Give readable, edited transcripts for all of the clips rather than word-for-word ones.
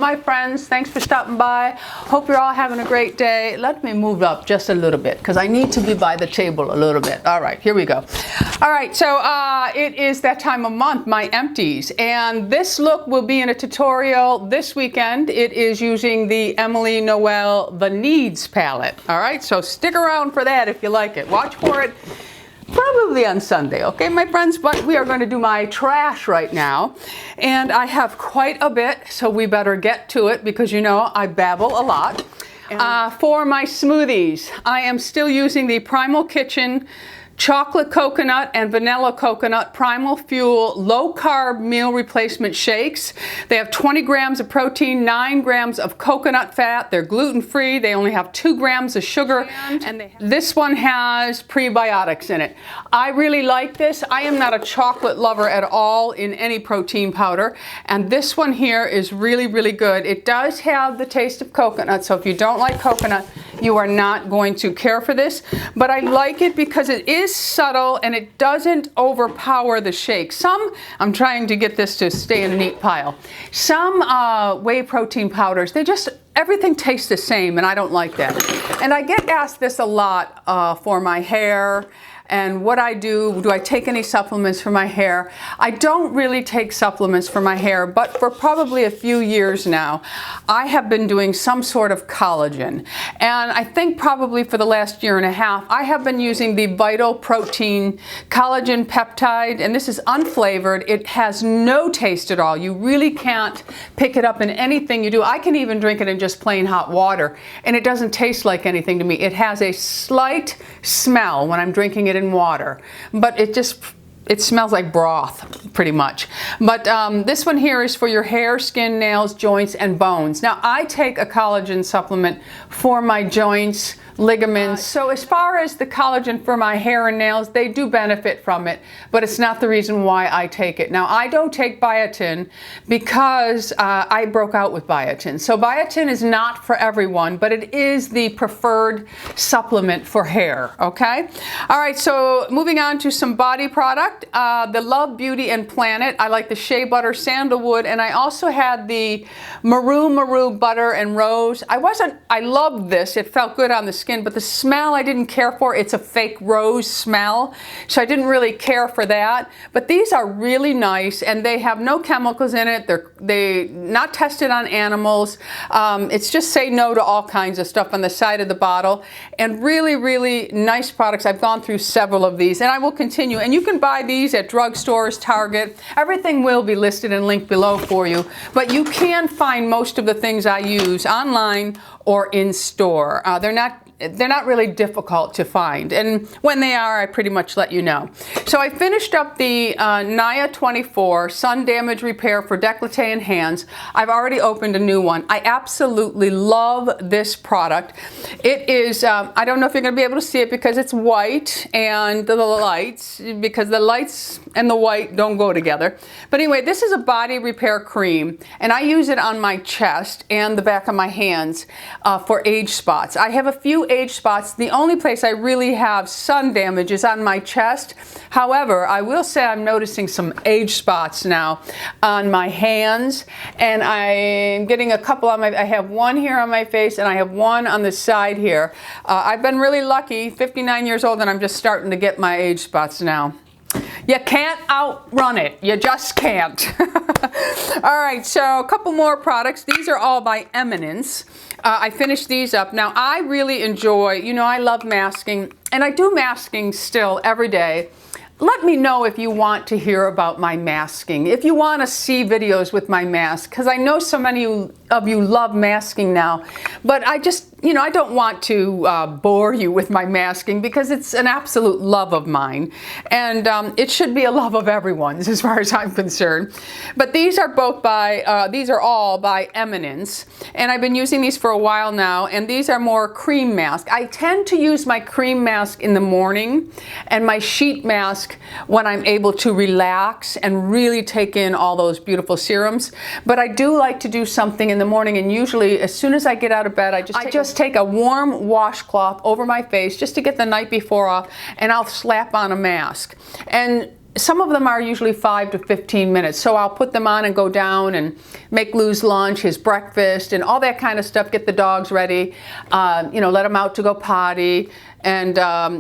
my friends? Thanks for stopping by. Hope you're all having a great day. Let me move up just a little bit because I need to be by the table a little bit. All right, here we go. All right, so it is that time of month, my empties. And this look will be in a tutorial this weekend. It is using the EmilyNoel83 The Needs Palette. All right, so stick around for that if you like it. Watch for it. Probably on Sunday, okay, my friends? But we are going to do my trash right now. And I have quite a bit, so we better get to it because, you know, I babble a lot. For my smoothies, I am still using the Primal Kitchen chocolate coconut and vanilla coconut primal fuel low carb meal replacement shakes. They have 20 grams of protein, 9 grams of coconut fat. They're gluten free. They only have 2 grams of sugar. And this one has prebiotics in it. I really like this. I am not a chocolate lover at all in any protein powder. And this one here is really, really good. It does have the taste of coconut. So if you don't like coconut, you are not going to care for this. But I like it because it is subtle and it doesn't overpower the shake. I'm trying to get this to stay in a neat pile. Some whey protein powders, everything tastes the same and I don't like that. And I get asked this a lot for my hair and what I do I take any supplements for my hair? I don't really take supplements for my hair, but for probably a few years now, I have been doing some sort of collagen. And I think probably for the last year and a half, I have been using the Vital Protein Collagen Peptide, and this is unflavored. It has no taste at all. You really can't pick it up in anything you do. I can even drink it in just plain hot water, and it doesn't taste like anything to me. It has a slight smell when I'm drinking it in water, but it smells like broth pretty much. But this one here is for your hair, skin, nails, joints, and bones. Now I take a collagen supplement for my joints, ligaments. So as far as the collagen for my hair and nails, they do benefit from it, but it's not the reason why I take it. Now I don't take biotin because I broke out with biotin. So biotin is not for everyone, but it is the preferred supplement for hair, okay? All right, so moving on to some body product. The Love Beauty and Planet. I like the Shea Butter Sandalwood, and I also had the Maru Butter and Rose. I loved this. It felt good on the skin, but the smell I didn't care for. It's a fake rose smell, so I didn't really care for that. But these are really nice, and they have no chemicals in it. They're not tested on animals. It's just say no to all kinds of stuff on the side of the bottle, and really, really nice products. I've gone through several of these, and I will continue. And you can buy these at drugstores, Target. Everything will be listed and linked below for you, but you can find most of the things I use online or in store. They're not really difficult to find, and when they are, I pretty much let you know. So I finished up the Nia 24 Sun Damage Repair for décolleté and hands. I've already opened a new one. I absolutely love this product. It is, I don't know if you're going to be able to see it because it's white and the lights, because the lights and the white don't go together. But anyway, this is a body repair cream, and I use it on my chest and the back of my hands for age spots. I have a few age spots. The only place I really have sun damage is on my chest. However, I will say I'm noticing some age spots now on my hands, and I'm getting a couple on I have one here on my face and I have one on the side here. I've been really lucky, 59 years old, and I'm just starting to get my age spots now. You can't outrun it. You just can't. All right, so a couple more products. These are all by Eminence. I finished these up. Now, I really enjoy, you know, I love masking, and I do masking still every day. Let me know if you want to hear about my masking, if you want to see videos with my mask, because I know so many of you love masking now, but I just, you know, I don't want to bore you with my masking because it's an absolute love of mine, and it should be a love of everyone's as far as I'm concerned. But these are all by Eminence, and I've been using these for a while now, and these are more cream mask. I tend to use my cream mask in the morning and my sheet mask when I'm able to relax and really take in all those beautiful serums. But I do like to do something in the morning, and usually as soon as I get out of bed, I just take a warm washcloth over my face just to get the night before off, and I'll slap on a mask. And some of them are usually 5 to 15 minutes. So I'll put them on and go down and make Lou's lunch, his breakfast, and all that kind of stuff, get the dogs ready, you know, let them out to go potty. And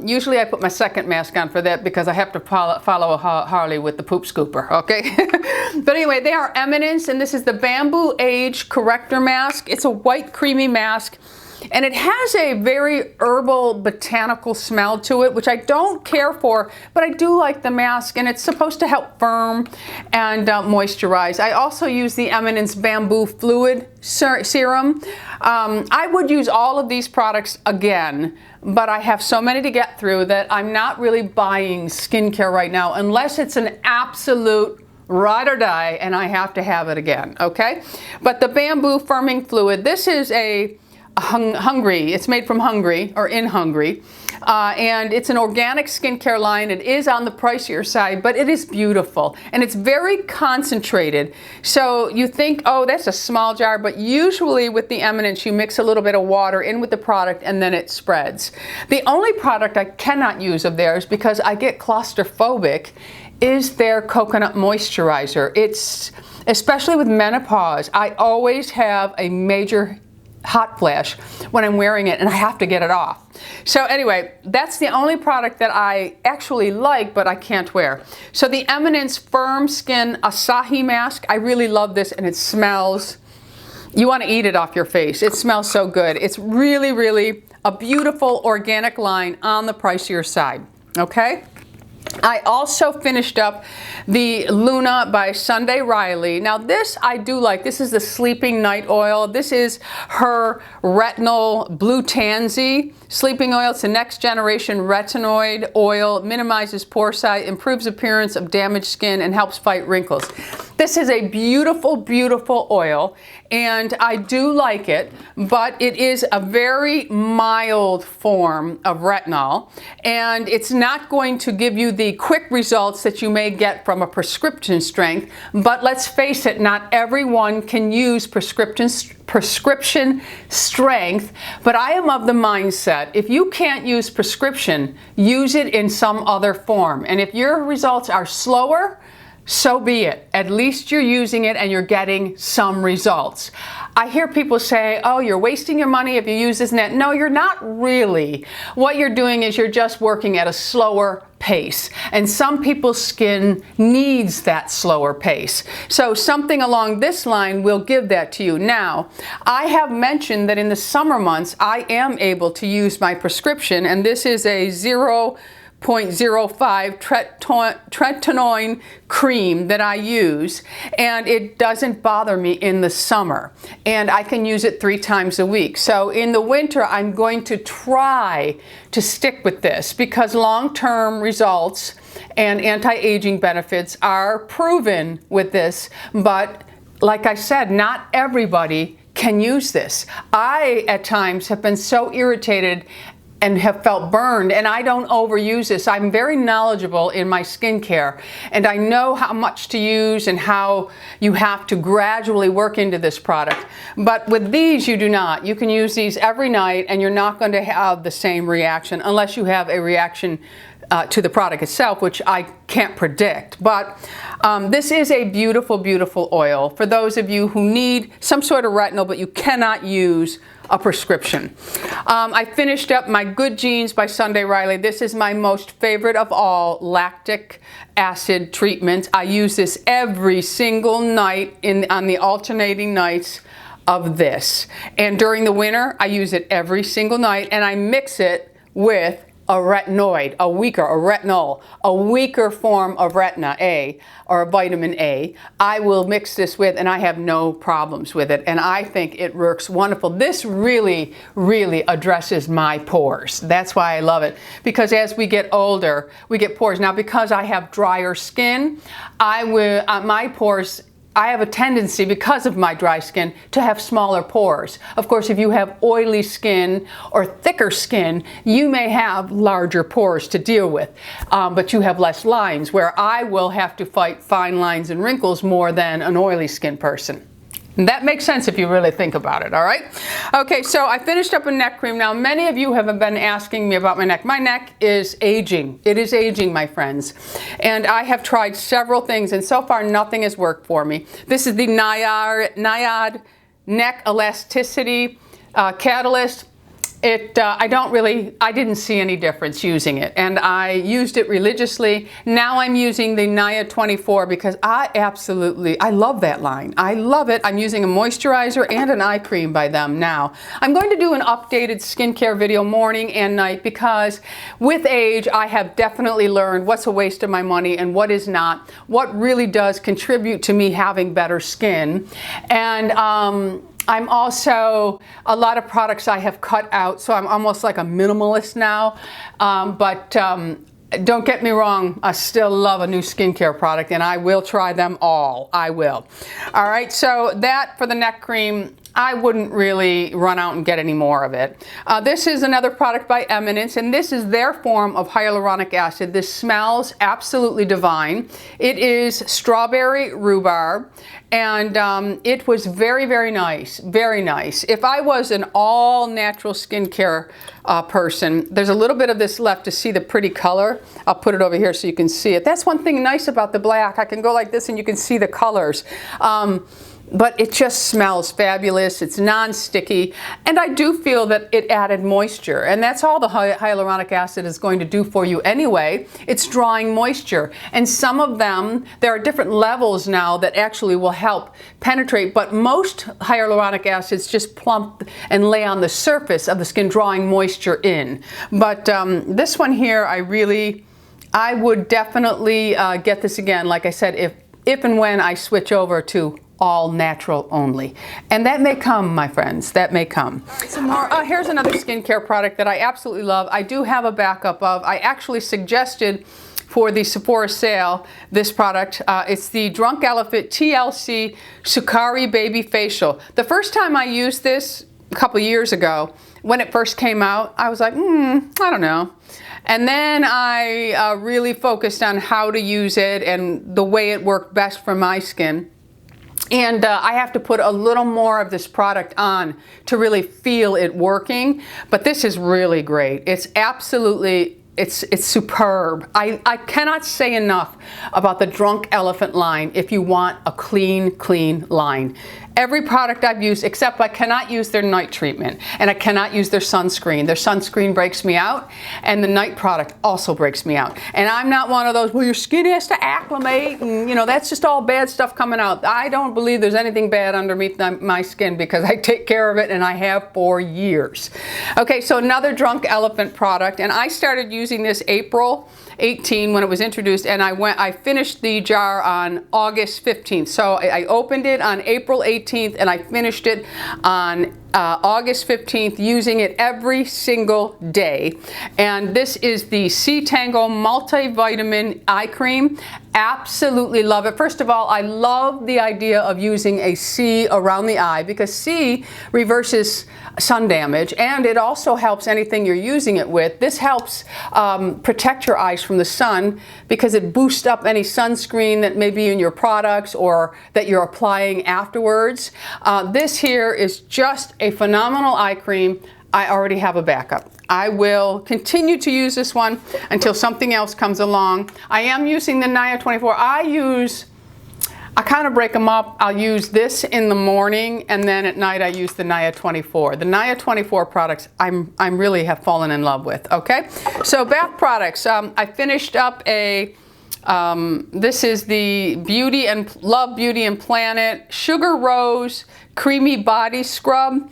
usually I put my second mask on for that because I have to follow Harley with the poop scooper, okay? But anyway, they are Eminence, and this is the Bamboo Age Corrector Mask. It's a white creamy mask. And it has a very herbal, botanical smell to it, which I don't care for, but I do like the mask, and it's supposed to help firm and moisturize. I also use the Eminence Bamboo Fluid Serum. I would use all of these products again, but I have so many to get through that I'm not really buying skincare right now unless it's an absolute ride or die and I have to have it again, okay? But the Bamboo Firming Fluid, this is a Hungary. It's made from Hungary, or in Hungary, and it's an organic skincare line. It is on the pricier side, but it is beautiful, and it's very concentrated. So you think, oh, that's a small jar, but usually with the Eminence, you mix a little bit of water in with the product, and then it spreads. The only product I cannot use of theirs, because I get claustrophobic, is their coconut moisturizer. It's, especially with menopause, I always have a major hot flash when I'm wearing it, and I have to get it off. So anyway, that's the only product that I actually like, but I can't wear. So the Eminence Firm Skin Asahi Mask, I really love this, and it smells, you want to eat it off your face. It smells so good. It's really, really a beautiful organic line on the pricier side, okay? I also finished up the Luna by Sunday Riley. Now this I do like. This is the Sleeping Night Oil. This is her Retinol Blue Tansy sleeping oil. It's a next generation retinoid oil, minimizes pore size, improves appearance of damaged skin, and helps fight wrinkles. This is a beautiful, beautiful oil, and I do like it, but it is a very mild form of retinol, and it's not going to give you the quick results that you may get from a prescription strength. But let's face it, not everyone can use prescription strength, but I am of the mindset, if you can't use prescription, use it in some other form. And if your results are slower, so be it. At least you're using it and you're getting some results. I hear people say, oh, you're wasting your money if you use this and that. No, you're not really. What you're doing is you're just working at a slower pace. And some people's skin needs that slower pace. So something along this line will give that to you. Now, I have mentioned that in the summer months, I am able to use my prescription, and this is a 0.05 tretinoin cream that I use, and it doesn't bother me in the summer, and I can use it 3 times a week. So in the winter, I'm going to try to stick with this because long-term results and anti-aging benefits are proven with this, but like I said, not everybody can use this. I at times have been so irritated and have felt burned, and I don't overuse this. I'm very knowledgeable in my skincare, and I know how much to use and how you have to gradually work into this product. But with these, you do not. You can use these every night, and you're not going to have the same reaction unless you have a reaction to the product itself, which I can't predict. But this is a beautiful, beautiful oil for those of you who need some sort of retinol, but you cannot use a prescription. I finished up my Good Genes by Sunday Riley. This is my most favorite of all lactic acid treatment. I use this every single night on the alternating nights of this. And during the winter, I use it every single night, and I mix it with a retinoid, a retinol, a weaker form of retina A, or a vitamin A. I will mix this with, and I have no problems with it, and I think it works wonderful. This really, really addresses my pores. That's why I love it, because as we get older, we get pores. Now, because I have drier skin, my pores, I have a tendency, because of my dry skin, to have smaller pores. Of course, if you have oily skin or thicker skin, you may have larger pores to deal with, but you have less lines, where I will have to fight fine lines and wrinkles more than an oily skin person. And that makes sense if you really think about it, all right? Okay, so I finished up a neck cream. Now, many of you have been asking me about my neck. My neck is aging. It is aging, my friends. And I have tried several things, and so far nothing has worked for me. This is the Nyad Neck Elasticity Catalyst. I didn't see any difference using it, and I used it religiously. Now I'm using the Nyad 24 because I love that line. I love it. I'm using a moisturizer and an eye cream by them now. I'm going to do an updated skincare video morning and night because with age, I have definitely learned what's a waste of my money and what is not, what really does contribute to me having better skin. And I'm also, a lot of products I have cut out, so I'm almost like a minimalist now. Don't get me wrong, I still love a new skincare product, and I will try them all. I will. All right, so that for the neck cream, I wouldn't really run out and get any more of it. This is another product by Eminence, and this is their form of hyaluronic acid. This smells absolutely divine. It is strawberry rhubarb, and it was very, very nice, very nice. If I was an all-natural skincare person, there's a little bit of this left to see the pretty color. I'll put it over here so you can see it. That's one thing nice about the black. I can go like this and you can see the colors. But it just smells fabulous. It's non-sticky, and I do feel that it added moisture, and that's all the hyaluronic acid is going to do for you anyway. It's drawing moisture, and some of them, there are different levels now that actually will help penetrate, but most hyaluronic acids just plump and lay on the surface of the skin, drawing moisture in. But this one here, I would definitely get this again, like I said, if and when I switch over to all natural only. And that may come, my friends, that may come. Here's another skincare product that I absolutely love. I do have a backup of. I actually suggested for the Sephora sale this product. It's the Drunk Elephant TLC Sukari Baby Facial. The first time I used this a couple years ago, when it first came out, I was like, I don't know. And then I really focused on how to use it and the way it worked best for my skin. And I have to put a little more of this product on to really feel it working. But this is really great. It's absolutely, it's superb. I cannot say enough about the Drunk Elephant line if you want a clean line. Every product I've used, except I cannot use their night treatment, and I cannot use their sunscreen. Their sunscreen breaks me out, and the night product also breaks me out. And I'm not one of those, well, your skin has to acclimate, and that's just all bad stuff coming out. I don't believe there's anything bad underneath my skin because I take care of it, and I have for years. Okay, so another Drunk Elephant product, and I started using this April 18 when it was introduced, and I finished the jar on August 15th. So I opened it on April 18th and I finished it on August 15th, using it every single day. And this is the C Tango Multivitamin Eye Cream. Absolutely love it. First of all, I love the idea of using a C around the eye because C reverses sun damage, and it also helps anything you're using it with. This helps protect your eyes from the sun because it boosts up any sunscreen that may be in your products or that you're applying afterwards. This here is just a phenomenal eye cream. I already have a backup. I will continue to use this one until something else comes along. I am using the Nyad 24. I kind of break them up. I'll use this in the morning, and then at night I use the Nyad 24. The Nyad 24 products I'm really have fallen in love with, okay? So bath products, I finished up this is the Love Beauty and Planet Sugar Rose Creamy Body Scrub.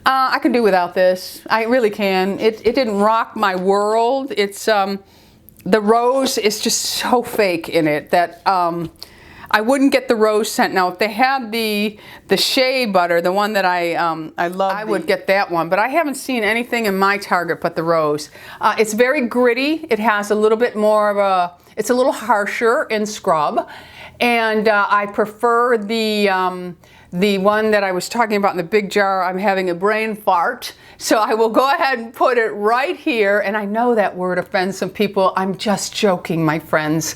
I can do without this. I really can. It didn't rock my world. It's the rose is just so fake in it that I wouldn't get the rose scent. Now, if they had the Shea butter, the one that I love, I would get that one. But I haven't seen anything in my Target but the rose. It's very gritty. It has a little bit more of it's a little harsher in scrub. And I prefer the one that I was talking about in the big jar. I'm having a brain fart. So I will go ahead and put it right here. And I know that word offends some people. I'm just joking, my friends.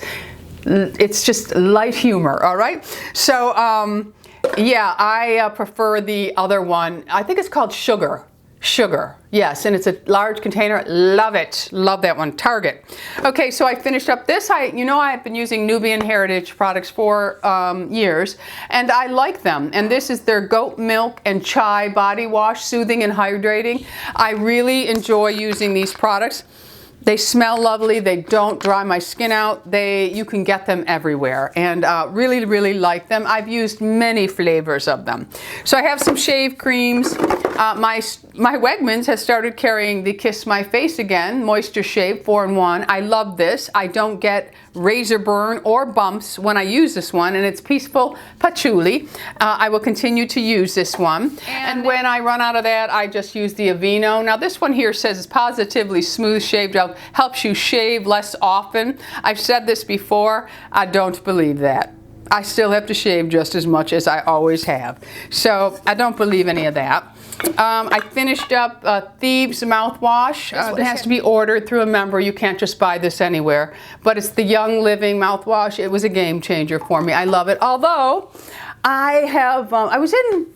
It's just light humor, all right? So Yeah, I prefer the other one. I think it's called Sugar. Sugar, yes, and it's a large container. Love it. Love that one. Target. Okay, so I finished up this. You know I've been using Nubian Heritage products for years, and I like them. And this is their goat milk and chai body wash, soothing and hydrating. I really enjoy using these products. They smell lovely. They don't dry my skin out. You can get them everywhere, and really, really like them. I've used many flavors of them. So I have some shave creams. My Wegmans has started carrying the Kiss My Face Again Moisture Shave 4-in-1. I love this. I don't get razor burn or bumps when I use this one, and it's peaceful patchouli. I will continue to use this one. And when I run out of that, I just use the Aveeno. Now this one here says it's Positively Smooth Shave Gel, helps you shave less often. I've said this before. I don't believe that. I still have to shave just as much as I always have. So I don't believe any of that. I finished up Thieves mouthwash. It has to be ordered through a member. You can't just buy this anywhere. But it's the Young Living mouthwash. It was a game changer for me. I love it. Although I was in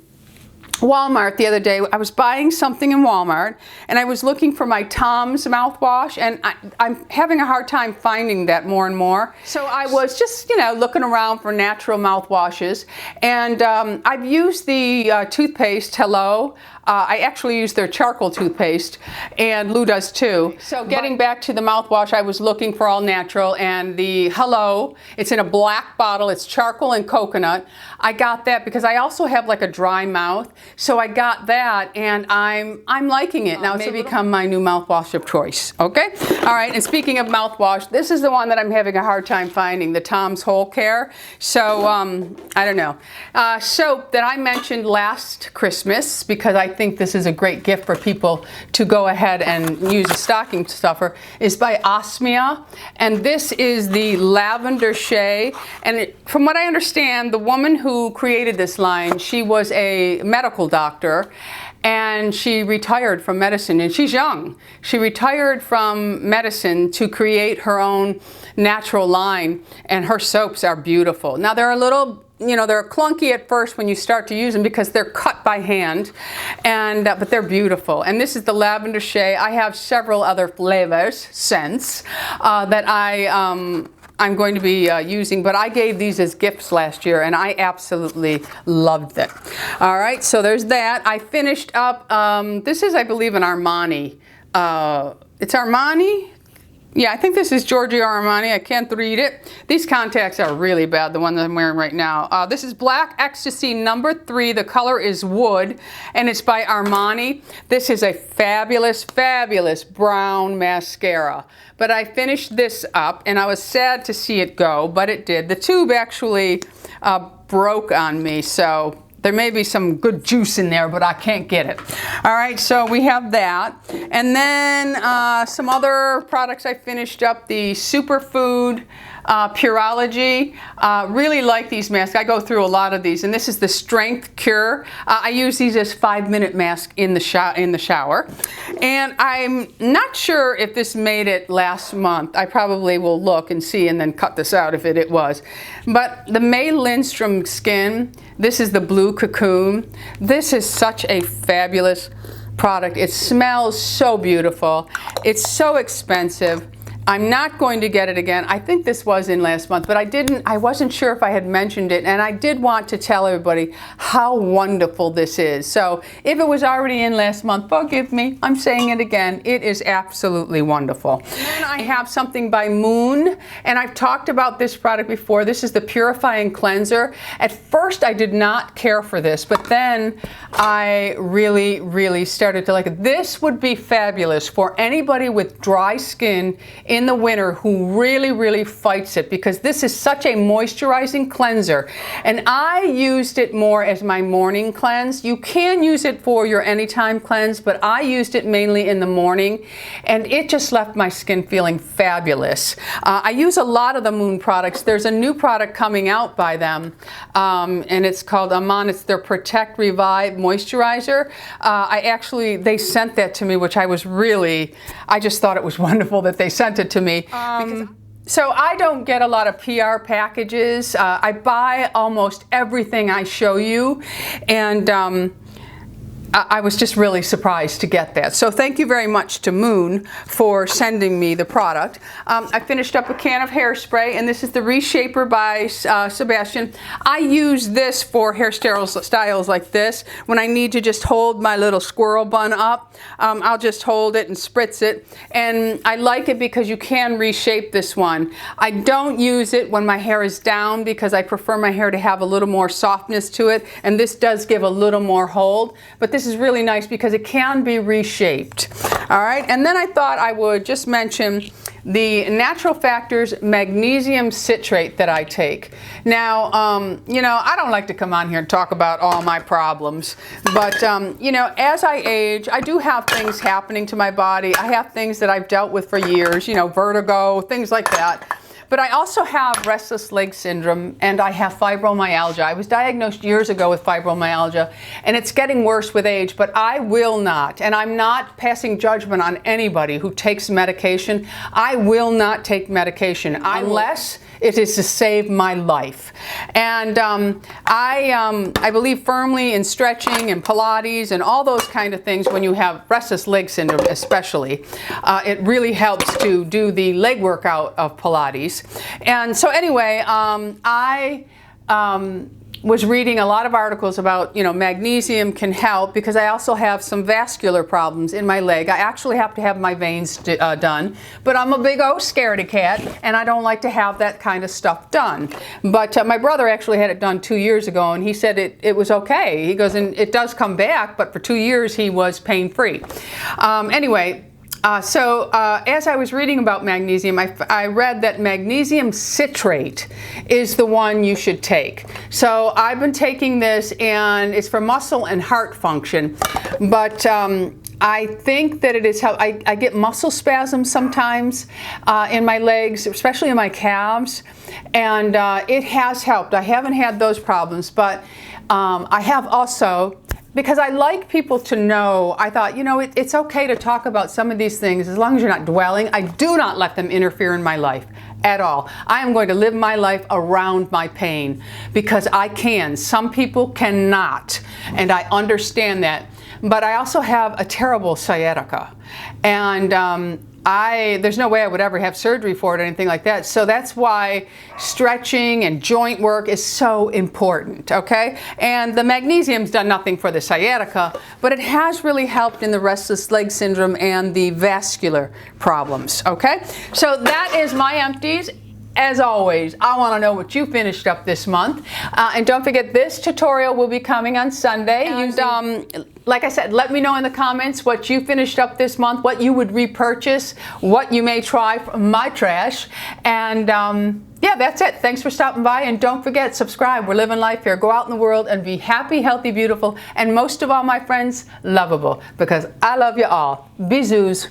Walmart the other day. I was buying something in Walmart, and I was looking for my Tom's mouthwash, and I'm having a hard time finding that more and more. So I was just, looking around for natural mouthwashes, and I've used the toothpaste, Hello. I actually use their charcoal toothpaste, and Lou does too. So getting back to the mouthwash, I was looking for all natural, and the Hello, it's in a black bottle. It's charcoal and coconut. I got that because I also have like a dry mouth, so I got that, and I'm liking it. Now it's become my new mouthwash of choice. Okay? All right, and speaking of mouthwash, this is the one that I'm having a hard time finding, the Tom's Whole Care. So, I don't know. Soap that I mentioned last Christmas, because I think this is a great gift for people to go ahead and use a stocking stuffer, is by Osmia, and this is the Lavender Shea. And from what I understand, the woman who created this line, she was a medical doctor, and she retired from medicine, and she's young. She retired from medicine to create her own natural line, and her soaps are beautiful. Now they're a little, they're clunky at first when you start to use them because they're cut by hand, and but they're beautiful. And this is the Lavender Shea. I have several other flavors, scents, that I'm going to be using, but I gave these as gifts last year, and I absolutely loved them. All right, so there's that. I finished up, this is, I believe, an Armani. It's Armani? Yeah, I think this is Giorgio Armani. I can't read it. These contacts are really bad, the one that I'm wearing right now. This is Black Ecstasy #3. The color is Wood, and it's by Armani. This is a fabulous, fabulous brown mascara. But I finished this up, and I was sad to see it go, but it did. The tube actually broke on me, so there may be some good juice in there, but I can't get it. All right, so we have that. And then some other products I finished up, the Superfood Pureology. Really like these masks. I go through a lot of these, and this is the Strength Cure. I use these as 5-minute mask in the shower. And I'm not sure if this made it last month. I probably will look and see and then cut this out if it was. But the May Lindstrom Skin, this is the Blue Cocoon. This is such a fabulous product. It smells so beautiful. It's so expensive. I'm not going to get it again. I think this was in last month, but I wasn't sure if I had mentioned it, and I did want to tell everybody how wonderful this is. So if it was already in last month, forgive me. I'm saying it again. It is absolutely wonderful. And then I have something by Moon, and I've talked about this product before. This is the Purifying Cleanser. At first, I did not care for this, but then I really, really started to like it. This would be fabulous for anybody with dry skin in the winter who really, really fights it, because this is such a moisturizing cleanser. And I used it more as my morning cleanse. You can use it for your anytime cleanse, but I used it mainly in the morning, and it just left my skin feeling fabulous. I use a lot of the Moon products. There's a new product coming out by them, and it's called Amon. It's their Protect Revive Moisturizer. They sent that to me, which I just thought it was wonderful that they sent it to me. So I don't get a lot of PR packages. I buy almost everything I show you, and I was just really surprised to get that. So thank you very much to Moon for sending me the product. I finished up a can of hairspray, and this is the Reshaper by Sebastian. I use this for hairstyles like this. When I need to just hold my little squirrel bun up, I'll just hold it and spritz it. And I like it because you can reshape this one. I don't use it when my hair is down because I prefer my hair to have a little more softness to it, and this does give a little more hold. But this is really nice because it can be reshaped. All right, and then I thought I would just mention the Natural Factors Magnesium Citrate that I take. Now, you know, I don't like to come on here and talk about all my problems, but you know, as I age, I do have things happening to my body. I have things that I've dealt with for years, you know, vertigo, things like that. But I also have restless leg syndrome, and I have fibromyalgia. I was diagnosed years ago with fibromyalgia, and it's getting worse with age, but I will not, and I'm not passing judgment on anybody who takes medication. I will not take medication unless it is to save my life. And I believe firmly in stretching and Pilates and all those kind of things when you have restless leg syndrome especially. It really helps to do the leg workout of Pilates. And so anyway, I was reading a lot of articles about, you know, magnesium can help because I also have some vascular problems in my leg. I actually have to have my veins done, but I'm a big old scaredy cat, and I don't like to have that kind of stuff done. But my brother actually had it done 2 years ago, and he said it was okay. He goes, and it does come back, but for 2 years he was pain-free. Anyway, as I was reading about magnesium, I read that magnesium citrate is the one you should take. So I've been taking this, and it's for muscle and heart function. But I think that it is how I get muscle spasms sometimes in my legs, especially in my calves, and it has helped. I haven't had those problems, but I have also, because I like people to know, I thought, you know, it's okay to talk about some of these things as long as you're not dwelling. I do not let them interfere in my life at all. I am going to live my life around my pain because I can. Some people cannot, and I understand that. But I also have a terrible sciatica, and there's no way I would ever have surgery for it or anything like that. So that's why stretching and joint work is so important, okay? And the magnesium's done nothing for the sciatica, but it has really helped in the restless leg syndrome and the vascular problems, okay? So that is my empties. As always, I want to know what you finished up this month. And don't forget, this tutorial will be coming on Sunday. Like I said, let me know in the comments what you finished up this month, what you would repurchase, what you may try from my trash. And yeah, that's it. Thanks for stopping by. And don't forget, subscribe. We're living life here. Go out in the world and be happy, healthy, beautiful, and most of all, my friends, lovable, because I love you all. Bisous.